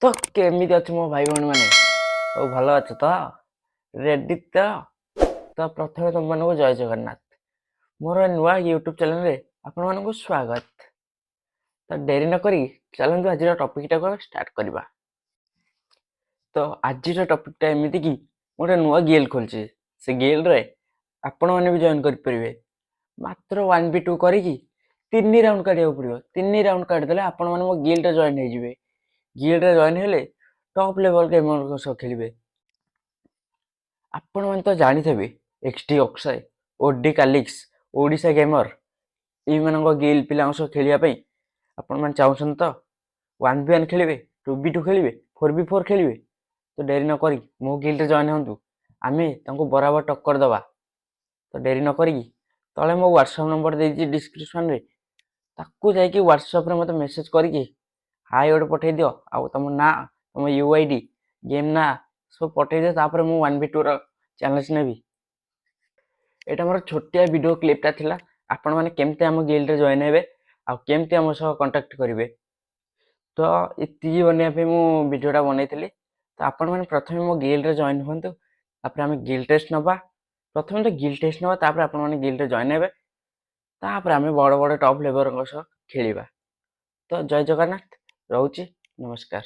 ତ କେମିତି ଅଛି ମୋ ଭାଇ ଭଉଣୀ ମାନେ ସବୁ ଭଲ ଅଛ ତ ରେଡି ତ ପ୍ରଥମେ ତମମାନଙ୍କୁ ଜୟ ଜଗନ୍ନାଥ। ମୋର ନୂଆ ୟୁଟ୍ୟୁବ ଚ୍ୟାନେଲରେ ଆପଣମାନଙ୍କୁ ସ୍ୱାଗତ। ତ ଡେରି ନ କରି ଚାଲନ୍ତୁ ଆଜିର ଟପିକଟାକୁ ଆମେ ଷ୍ଟାର୍ଟ କରିବା। ତ ଆଜିର ଟପିକଟା ଏମିତି କି ମୁଁ ଗୋଟେ ନୂଆ ଗେଲ୍ ଖୋଲିଛି। ସେ ଗେଲ୍ରେ ଆପଣମାନେ ବି ଜଏନ୍ କରିପାରିବେ। ମାତ୍ର 1v2 କରିକି 3 ରାଉଣ୍ଡ କାଢିବାକୁ ପଡ଼ିବ। 3 ରାଉଣ୍ଡ କାଢିଦେଲେ ଆପଣମାନେ ମୋ ଗିଲ୍ଡରେ ଜଏନ୍ ହେଇଯିବେ। ଗିଲ୍ଡରେ ଜଏନ୍ ହେଲେ ଟପ୍ ଲେଭେଲ ଗେମରଙ୍କ ସହ ଖେଳିବେ। ଆପଣମାନେ ତ ଜାଣିଥିବେ XD ଅକ୍ଷୟ, OD କାଲିକ୍ସ, ଓଡ଼ିଶା ଗେମର ଏଇମାନଙ୍କ ଗିଲ୍ଡ ପିଲାଙ୍କ ସହ ଖେଳିବା ପାଇଁ ଆପଣମାନେ ଚାହୁଁଛନ୍ତି ତ? 1v1 ଖେଳିବେ, 2v2 ଖେଳିବେ, 4v4 ଖେଳିବେ? ତ ଡେରି ନ କରି ମୋ ଗିଲ୍ଡରେ ଜଏନ୍ ହୁଅନ୍ତୁ। ଆମେ ତାଙ୍କୁ ବରାବର ଟକ୍କର ଦେବା। ତ ଡେରି ନ କରିକି ତଳେ ମୋ ହ୍ୱାଟ୍ସଆପ୍ ନମ୍ବର ଦେଇଛି ଡିସ୍କ୍ରିପ୍ସନରେ, ତାକୁ ଯାଇକି ହ୍ୱାଟ୍ସଆପ୍ରେ ମୋତେ ମେସେଜ୍ କରିକି ହାଇ ଗୋଟେ ପଠେଇ ଦିଅ, ଆଉ ତମ ନାଁ, ତମ UID, ଗେମ୍ ନାଁ ସବୁ ପଠେଇ ଦିଅ। ତାପରେ ମୁଁ 1v2ର ଚ୍ୟାଲେଞ୍ଜ ନେବି। ଏଇଟା ମୋର ଛୋଟିଆ ଭିଡ଼ିଓ କ୍ଲିପ୍ଟା ଥିଲା। ଆପଣମାନେ କେମିତି ଆମ ଗିଲ୍ଡରେ ଜଏନ୍ ହେବେ ଆଉ କେମିତି ଆମ ସହ କଣ୍ଟାକ୍ଟ କରିବେ, ତ ଏତିକି ବନେଇବା ପାଇଁ ମୁଁ ଭିଡ଼ିଓଟା ବନେଇଥିଲି। ତ ଆପଣମାନେ ପ୍ରଥମେ ମୋ ଗିଲ୍ଡରେ ଜଏନ୍ ହୁଅନ୍ତୁ। ତାପରେ ଆମେ ଗିଲ୍ଡ ଟେଷ୍ଟ ନେବା। ପ୍ରଥମେ ତ ଗିଲ୍ଡ ଟେଷ୍ଟ ନେବା, ତାପରେ ଆପଣମାନେ ଗିଲ୍ଡରେ ଜଏନ୍ ହେବେ। ତାପରେ ଆମେ ବଡ଼ ବଡ଼ ଟପ୍ ଲେଭଲଙ୍କ ସହ ଖେଳିବା। ତ ଜୟ ଜଗନ୍ନାଥ, ରହୁଛି, ନମସ୍କାର।